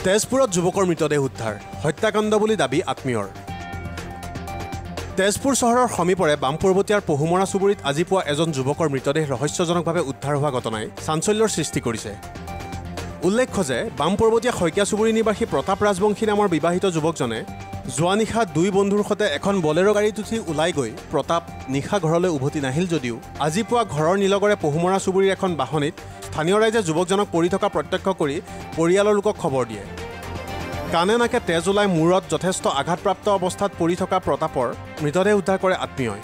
তেজপুৰত যুৱকৰ মৃতদেহ উদ্ধাৰ হত্যাকাণ্ড বুলি দাবী আত্মীয়ৰ তেজপুৰ চহৰৰ সমীপৰে বামপৰ্বতীয়াৰ পহুমৰা চুবুৰীত আজি পুৱা এজন যুৱকৰ মৃতদেহ ৰহস্যজনকভাৱে উদ্ধাৰ হোৱা ঘটনাই চাঞ্চল্যৰ সৃষ্টি কৰিছে উল্লেখ্য যে বামপৰ্বতীয়া শইকীয়া চুবুৰী নিবাসী প্ৰতাপ ৰাজবংশী নামৰ বিবাহিত যুৱকজনে যোৱা নিশা দুই বন্ধুৰ সৈতে এখন বলেৰো গাড়ীত উঠি ওলাই গৈ প্ৰতাপ নিশা ঘৰলৈ উভতি নাহিল যদিও আজি পুৱা ঘৰৰ নিলগৰে পহুমৰা চুবুৰীৰ এখন বাহনীত স্থানীয় ৰাইজে যুৱকজনক পৰি থকা প্ৰত্যক্ষ কৰি পৰিয়ালৰ লোকক খবৰ দিয়ে কানে নাকে তেজ ওলাই মূৰত যথেষ্ট আঘাতপ্ৰাপ্ত অৱস্থাত পৰি থকা প্ৰতাপৰ মৃতদেহ উদ্ধাৰ কৰে আত্মীয়ই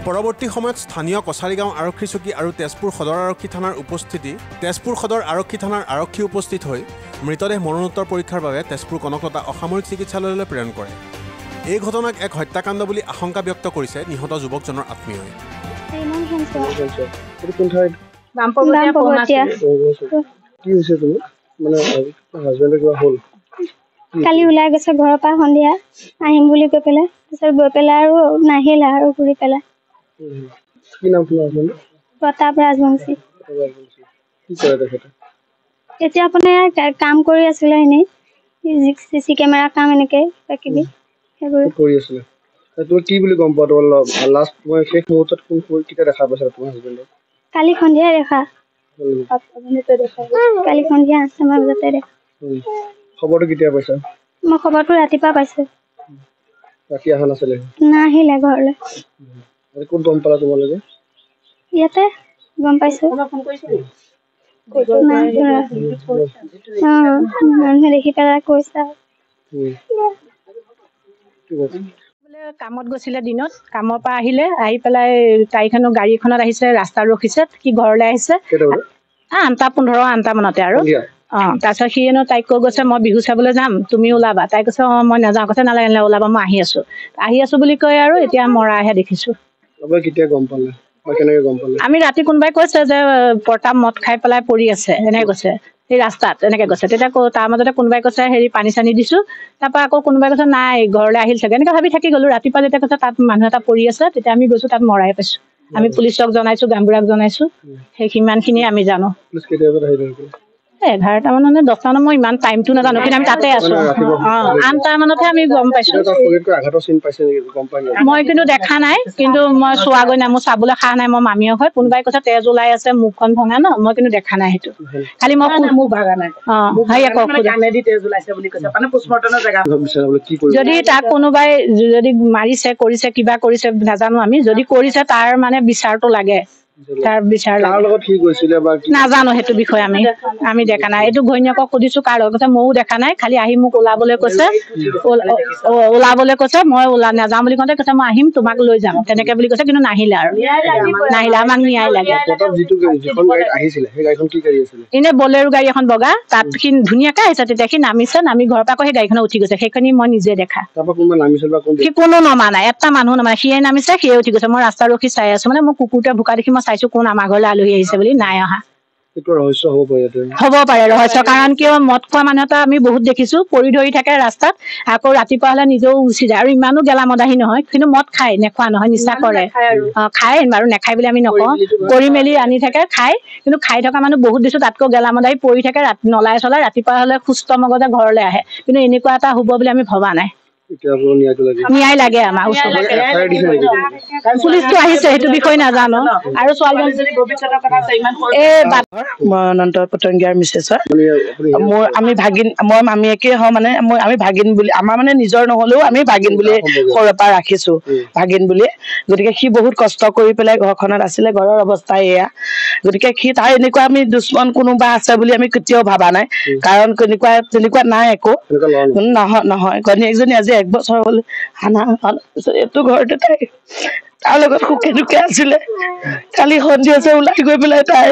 পৰৱৰ্তী সময়ত স্থানীয় কছাৰীগাঁও আৰক্ষী চকী আৰু তেজপুৰ সদৰ আৰক্ষী থানাৰ উপস্থিতি তেজপুৰ সদৰ আৰক্ষী থানাৰ আৰক্ষী উপস্থিত হৈ মৃতদেহ মৰণোত্তৰ পৰীক্ষাৰ বাবে তেজপুৰ কনকলতা অসামৰিক চিকিৎসালয়লৈ প্ৰেৰণ কৰে এই ঘটনাক এক হত্যাকাণ্ড বুলি আশংকা ব্যক্ত কৰিছে নিহত যুৱকজনৰ আত্মীয়ই কালি ওলাই গৈছে ঘৰৰ পৰা সন্ধিয়া আহিম বুলি কৈ পেলাই তাৰপিছত গৈ পেলাই আৰু নাহিলে আৰু ঘূৰি পেলাই প্ৰতাপ ৰাজবংশী এতিয়া আপুনি কাম কৰি আছিলে এনেই চিচি কেমেৰা কাম এনেকে কিবি সেইবোৰ কৰি আছিলে তুমি কি বুলি গম পোৱা তোমাৰ লাষ্ট মই শেষ মুহূৰ্তত কোন কেতিয়া দেখা পাইছা তোমাৰ হাজবেণ্ডক কালি সন্ধিয়া দেখা কালি সন্ধিয়া 8টা বজাতে দেখা খবৰটো কেতিয়া পাইছা মই খবৰটো ৰাতিপুৱা পাইছো ৰাতি অহা নাছিলে নাহিলে ঘৰলৈ কোন গম পালা তোমালোকে ইয়াতে গম পাইছো ফোন কৰিছিলি মানুহে দেখি পেলাই কৈছা কামত গৈছিলে দিনত কামৰ পৰা আহিলে আহি পেলাই তাইখনো গাড়ীখনত আহিছে ৰাস্তাত ৰখিছে কি ঘৰলৈ আহিছে 8:15 মানতে আৰু তাৰপিছত সি এনো তাইক কৈ গৈছে মই বিহু চাবলৈ যাম তুমি ওলাবা তাই কৈছে মই নাযাওঁ কৈছে নালাগে ওলাবা মই আহি আছো বুলি কয় আৰু এতিয়া মৰাহে দেখিছো আমি ৰাতি কোনোবাই কৈছে যে প্ৰতাপ মদ খাই পেলাই পৰি আছে এনেকে কৈছে এই ৰাস্তাত এনেকে কৈছে তেতিয়া তাৰ মাজতে কোনোবাই কৈছে হেৰি পানী চানী দিছো তাৰপৰা আকৌ কোনোবাই কৈছে নাই ঘৰলৈ আহিল চাগে এনেকে ভাবি থাকি গলো ৰাতিপুৱা যেতিয়া কৈছে তাত মানুহ এটা পৰি আছে তেতিয়া আমি গৈছো তাত মৰাই পাইছো আমি পুলিচক জনাইছো গামবুঢ়াক জনাইছো সেই সিমানখিনি আমি জানো 11টা মান 10টা মান মই ইমান টাইমটো নাজানো কিন্তু আমি তাতে আছো 8টা মানতে আমি গম পাইছো মই কিন্তু দেখা নাই কিন্তু মই চোৱাগৈ নাই মই চাবলৈ খা নাই মই মামীয়ে হয় কোনোবাই কৈছে তেজ ওলাই আছে মুখখন ভঙা ন মই কিন্তু দেখা নাই সেইটো খালি মই মুখ ভাগা নাই যদি তাক কোনোবাই যদি মাৰিছে কৰিছে কিবা কৰিছে নাজানো আমি যদি কৰিছে তাৰ মানে বিচাৰটো লাগে তাৰ বিচাৰ নাজানো সেইটো বিষয়ে আমি দেখা নাই এইটো ঘৈণীয়েকক সুধিছো কাৰ লগত কৈছে ময়ো দেখা নাই খালি আহি মোক ওলাবলৈ কৈছে মই নাযাওঁ বুলি কওঁতে কৈছে মই আহিম তোমাক লৈ যাম তেনেকে বুলি কৈছে কিন্তু নাহিলে আৰু আমাক ন্যায় লাগে এনে বলেৰো গাড়ী এখন বগা তাত সি ধুনীয়াকে আহিছে তেতিয়া সি নামিছে নামি ঘৰৰ পৰা আকৌ সেই গাড়ীখনত উঠি গৈছে সেইখিনি মই নিজে দেখা সি কোনো নমা নাই এটা মানুহ নমানে সিয়ে নামিছে সিয়ে উঠি গৈছে মই ৰাস্তা ৰখি চাই আছো মানে মোক কুকুৰটোৱে ভোকা দেখি মই চাইছো কোন আমাৰ ঘৰলৈ আলহী আহিছে বুলি নাই অহা হ'ব পাৰে ৰহস্য কাৰণ কিয় মদ খোৱা মানুহ এটা আমি বহুত দেখিছো পৰি ধৰি থাকে ৰাস্তাত আকৌ ৰাতিপুৱা হলে নিজেও গুচি যায় আৰু ইমানো গেলা মদাহী নহয় কিন্তু মদ খায় নেখোৱা নহয় নিচা কৰে খায় বাৰু নেখায় বুলি আমি নকওঁ কৰি মেলি আনি থাকে খায় কিন্তু খাই থকা মানুহ বহুত দিছো তাতকৈ গেলা মদাহী পৰি থাকে নলাই চলাই ৰাতিপুৱা হলে সুস্থ মগজে ঘৰলৈ আহে কিন্তু এনেকুৱা এটা হ'ব বুলি আমি ভবা নাই ন্যায় লাগে আমাৰ পুলিচটো আহিছে সেইটো বিষয়ে নাজানো আৰু মই অনন্ত পতংগীয়াৰ মিছেছৰ মোৰ আমি ভাগিন মই মামীয়েকে হওঁ মানে আমি ভাগিন বুলি আমাৰ মানে নিজৰ নহলেও আমি ভাগিন বুলি সৰুৰ পৰা ৰাখিছো ভাগিন বুলি গতিকে সি বহুত কষ্ট কৰি পেলাই ঘৰখনত আছিলে ঘৰৰ অৱস্থা এয়া গতিকে সি তাৰ এনেকুৱা আমি দুশ্মন কোনোবা আছে বুলি আমি কেতিয়াও ভাবা নাই কাৰণ তেনেকুৱা নাই একো নহয় ঘৈণীয়েকজনী আজি 1 বছৰ হল এইটো ঘৰতে তাই তাৰ লগত সুখে দুখে আছিলে কালি সন্ধিয়া ওলাই গৈ পেলাই তাই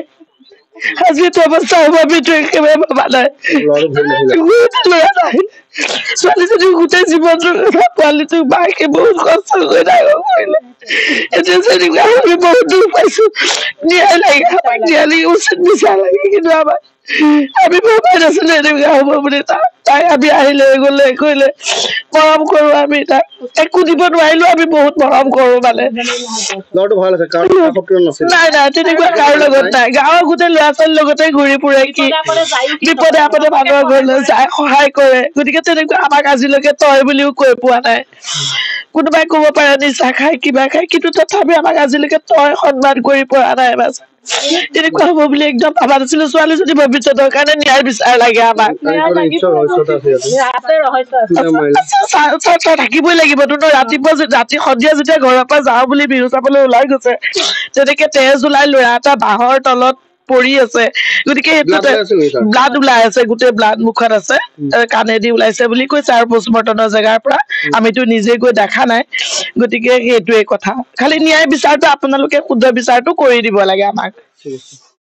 আজি এইটো অৱস্থা হ'ব আমিতো একেবাৰে ভবা নাই ছোৱালীজনী গোটেই জীৱনটোৰ কথা পোৱালীটোক মাকে বহুত কষ্ট কৰি ডাঙৰ কৰিলে এতিয়া যেনেকুৱা আমি বহুত দুখ পাইছো ন্যায় লাগে উচিত বিচাৰ লাগে কিন্তু আমি ভবাই নাছিলো এনেকুৱা হ'ব বুলি তাৰ তাই আমি আহিলে গ'লে কৰিলে মৰম কৰো আমি তাক একো দিব নোৱাৰিলো আমি বহুত মৰম কৰো মানে ল'ৰাটো ভাল আছে কাৰণ নাছিল নাই নাই তেনেকুৱা কাৰো লগত নাই গাঁৱৰ গোটেই ল'ৰা ছোৱালীৰ লগতে ঘূৰি ফুৰে কি বিপদে আপদে মানুহৰ ঘৰলৈ যায় সহায় কৰে গতিকে তেনেকুৱা আমাক আজিলৈকে তই বুলিও কৈ পোৱা নাই কোনোবাই ক'ব পাৰে নিচা খাই কিবা খাই কিন্তু তথাপি আমাক আজিলৈকে তই সন্মান কৰি পৰা নাই বাছ তেনেকুৱা হ'ব বুলি একদম ভাবা নাছিলো ছোৱালীজনী ভৱিষ্যতৰ কাৰণে ন্যায় বিচাৰ লাগে আমাক থাকিবই লাগিব তোৰ ৰাতিপুৱা ৰাতি সন্ধিয়া যেতিয়া ঘৰৰ পৰা যাওঁ বুলি বিহু চাবলৈ ওলাই গৈছে তেনেকে 13 জুলাই ল'ৰা এটা বাঁহৰ তলত পৰি আছে গতিকে সেইটো ব্লাড ওলাই আছে গোটেই ব্লাড মুখত আছে কাণেদি ওলাইছে বুলি কৈছে আৰু পোষ্টমৰ্টমৰ জেগাৰ পৰা আমিতো নিজে গৈ দেখা নাই গতিকে সেইটোৱে কথা খালি ন্যায় বিচাৰটো আপোনালোকে শুদ্ধ বিচাৰটো কৰি দিব লাগে আমাক